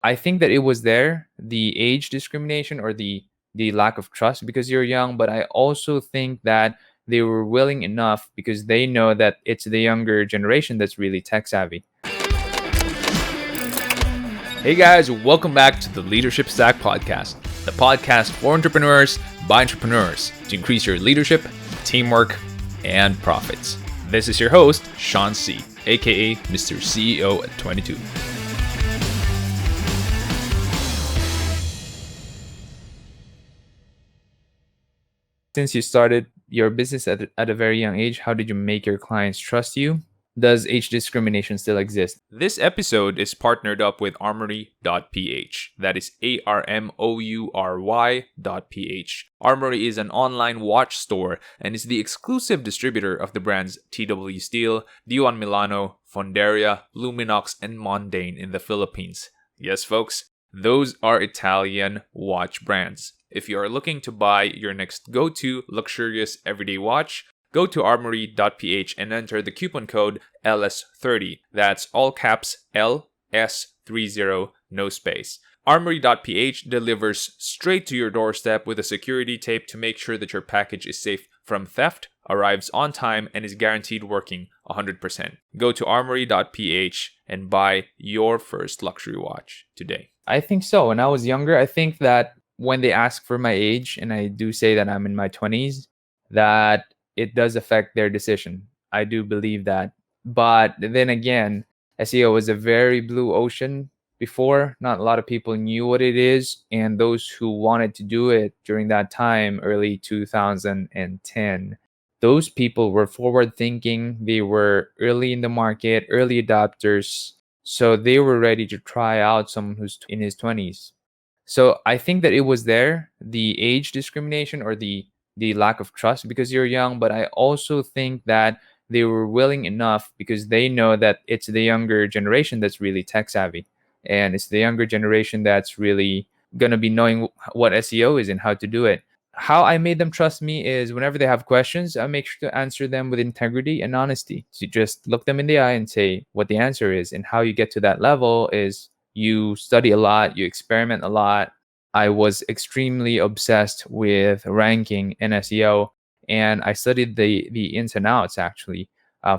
I think that it was there, the age discrimination or the lack of trust because you're young, but I also think that they were willing enough because they know that it's the younger generation that's really tech savvy. Hey guys, welcome back to the Leadership Stack Podcast, the podcast for entrepreneurs by entrepreneurs to increase your leadership, teamwork, and profits. This is your host, Sean C., aka Mr. CEO at 22. Since you started your business at a very young age, how did you make your clients trust you? Does age discrimination still exist? This episode is partnered up with Armoury.ph. That is ARMOURY.ph. Armoury is an online watch store and is the exclusive distributor of the brands TW Steel, Dion Milano, Fonderia, Luminox, and Mondane in the Philippines. Yes, folks, those are Italian watch brands. If you are looking to buy your next go-to luxurious everyday watch, go to armory.ph and enter the coupon code LS30. That's all caps LS30, no space. Armory.ph delivers straight to your doorstep with a security tape to make sure that your package is safe from theft, arrives on time, and is guaranteed working 100%. Go to armory.ph and buy your first luxury watch today. I think so. When I was younger, I think that when they ask for my age, and I do say that I'm in my 20s, that it does affect their decision. I do believe that. But then again, SEO was a very blue ocean before. Not a lot of people knew what it is. And those who wanted to do it during that time, early 2010, those people were forward thinking. They were early in the market, early adopters. So they were ready to try out someone who's in his 20s. So I think that it was there, the age discrimination or the lack of trust because you're young, but I also think that they were willing enough because they know that it's the younger generation that's really tech savvy. And it's the younger generation that's really going to be knowing what SEO is and how to do it. How I made them trust me is whenever they have questions, I make sure to answer them with integrity and honesty. So you just look them in the eye and say what the answer is. And how you get to that level is you study a lot, you experiment a lot. I was extremely obsessed with ranking in SEO, and I studied the ins and outs actually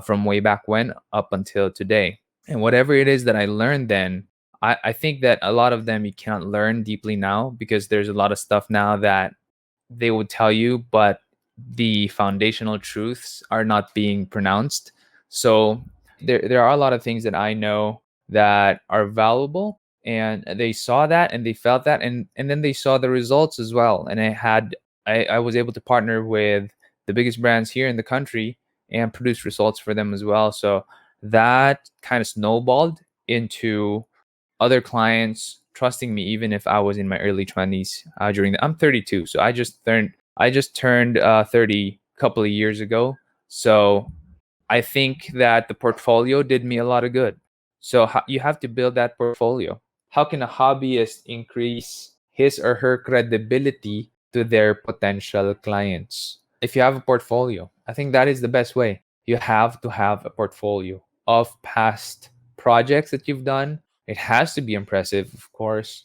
from way back when up until today. And whatever it is that I learned then, I think that a lot of them you can't learn deeply now because there's a lot of stuff now that they would tell you, but the foundational truths are not being pronounced. So there are a lot of things that I know that are valuable, and they saw that and they felt that, and then they saw the results as well. And I was able to partner with the biggest brands here in the country and produce results for them as well. So that kind of snowballed into other clients trusting me even if I was in my early 20s. I'm 32, so I just turned 30 a couple of years ago. So I think that the portfolio did me a lot of good. So you have to build that portfolio. How can a hobbyist increase his or her credibility to their potential clients? If you have a portfolio, I think that is the best way. You have to have a portfolio of past projects that you've done. It has to be impressive, of course.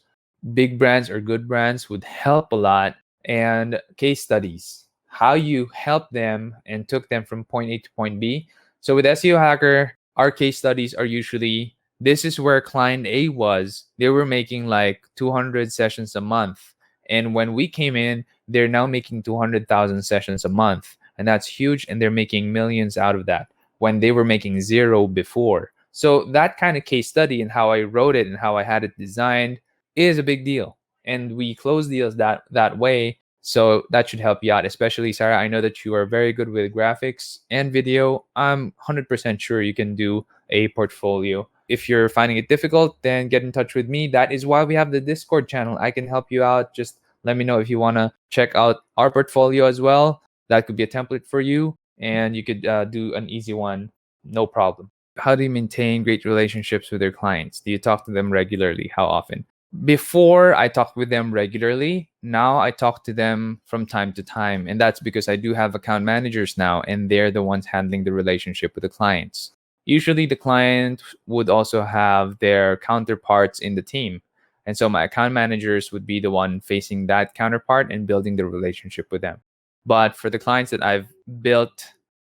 Big brands or good brands would help a lot. And case studies, how you helped them and took them from point A to point B. So with SEO Hacker, our case studies are usually, this is where client A was. They were making like 200 sessions a month. And when we came in, they're now making 200,000 sessions a month. And that's huge. And they're making millions out of that when they were making zero before. So that kind of case study and how I wrote it and how I had it designed is a big deal. And we close deals that way. So that should help you out, especially Sarah. I know that you are very good with graphics and video. I'm 100% sure you can do a portfolio. If you're finding it difficult, then get in touch with me. That is why we have the Discord channel. I can help you out. Just let me know if you want to check out our portfolio as well. That could be a template for you, and you could do an easy one, no problem. How do you maintain great relationships with your clients? Do you talk to them regularly? How often? Before, I talked with them regularly. Now I talk to them from time to time. And that's because I do have account managers now, and they're the ones handling the relationship with the clients. Usually the client would also have their counterparts in the team. And so my account managers would be the one facing that counterpart and building the relationship with them. But for the clients that I've built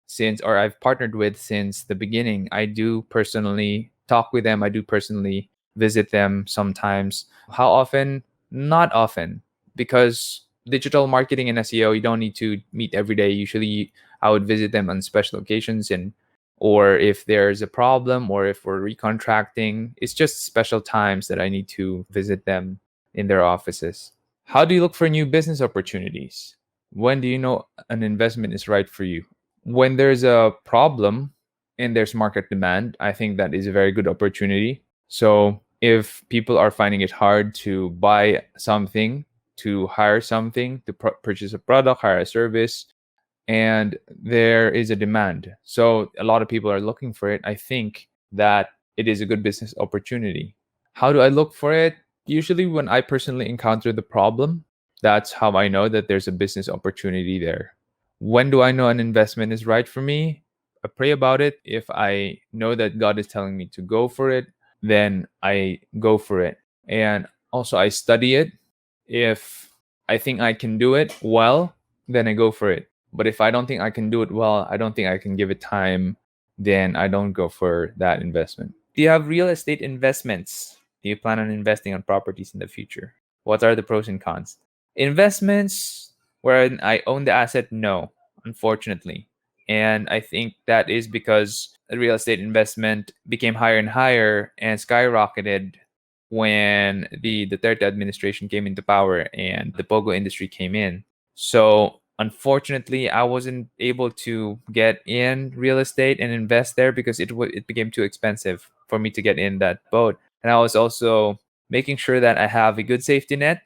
since, or I've partnered with since the beginning, I do personally talk with them. I do personally visit them sometimes. How often? Not often, because digital marketing and SEO, you don't need to meet every day. Usually I would visit them on special occasions, and or if there's a problem or if we're recontracting, it's just special times that I need to visit them in their offices. How do you look for new business opportunities? When do you know an investment is right for you? When there's a problem and there's market demand, I think that is a very good opportunity. So if people are finding it hard to buy something, to hire something, to purchase a product, hire a service, and there is a demand, so a lot of people are looking for it, I think that it is a good business opportunity. How do I look for it? Usually when I personally encounter the problem, that's how I know that there's a business opportunity there. When do I know an investment is right for me? I pray about it. If I know that God is telling me to go for it, then I go for it. And also I study it. If I think I can do it well, then I go for it. But if I don't think I can do it well, I don't think I can give it time, then I don't go for that investment. Do you have real estate investments? Do you plan on investing on properties in the future? What are the pros and cons? Investments where I own the asset? No, unfortunately. And I think that is because the real estate investment became higher and higher and skyrocketed when the Duterte administration came into power and the Pogo industry came in. So unfortunately, I wasn't able to get in real estate and invest there because it became too expensive for me to get in that boat. And I was also making sure that I have a good safety net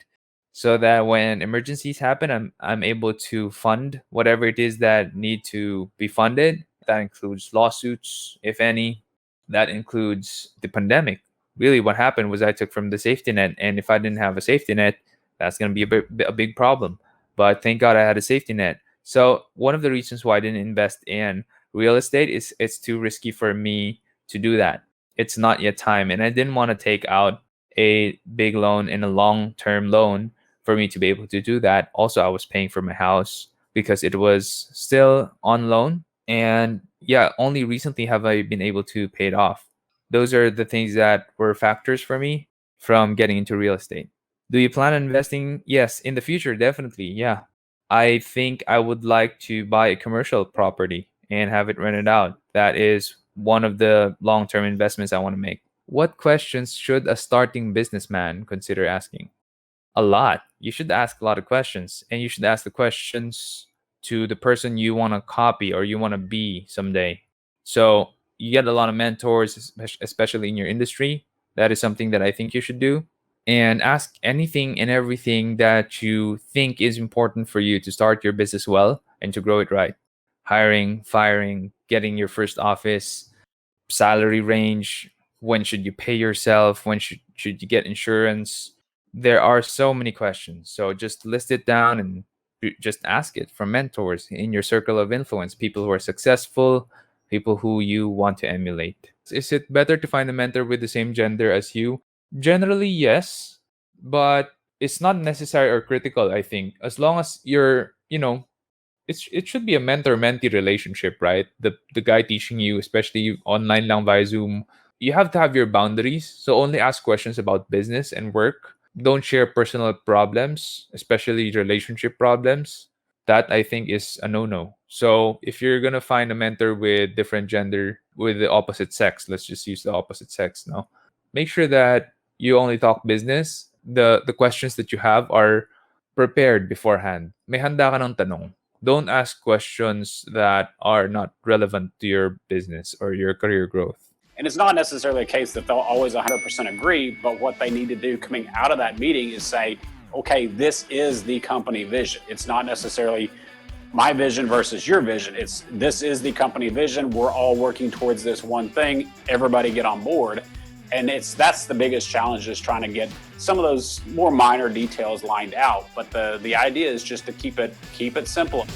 so that when emergencies happen, I'm able to fund whatever it is that need to be funded. That includes lawsuits, if any. That includes the pandemic. Really, what happened was I took from the safety net, and if I didn't have a safety net, that's going to be a big problem. But thank God I had a safety net. So one of the reasons why I didn't invest in real estate is it's too risky for me to do that. It's not yet time, and I didn't want to take out a big loan and a long-term loan for me to be able to do that. Also, I was paying for my house because it was still on loan, and yeah, only recently have I been able to pay it off. Those are the things that were factors for me from getting into real estate. Do you plan on investing? Yes, in the future, definitely. Yeah. I think I would like to buy a commercial property and have it rented out. That is one of the long term investments I want to make. What questions should a starting businessman consider asking? A lot. You should ask a lot of questions, and you should ask the questions to the person you want to copy or you want to be someday. So you get a lot of mentors, especially in your industry. That is something that I think you should do. And ask anything and everything that you think is important for you to start your business well and to grow it right. Hiring, firing, getting your first office, salary range, when should you pay yourself, when should you get insurance. There are so many questions, so just list it down and just ask it from mentors in your circle of influence, people who are successful, people who you want to emulate. Is it better to find a mentor with the same gender as you? Generally yes, but it's not necessary or critical. I think as long as you're, it should be a mentor-mentee relationship, right? The guy teaching you, especially online lang via Zoom, you have to have your boundaries. So only ask questions about business and work. Don't share personal problems, especially relationship problems. That I think is a no-no. So if you're gonna find a mentor with different gender, with the opposite sex, let's just use the opposite sex now. Make sure that you only talk business. The questions that you have are prepared beforehand. May handa ka ng tanong. Don't ask questions that are not relevant to your business or your career growth. And it's not necessarily a case that they'll always 100% agree, but what they need to do coming out of that meeting is say, okay, this is the company vision. It's not necessarily my vision versus your vision. This is the company vision. We're all working towards this one thing. Everybody get on board. And that's the biggest challenge, is trying to get some of those more minor details lined out. But the idea is just to keep it simple.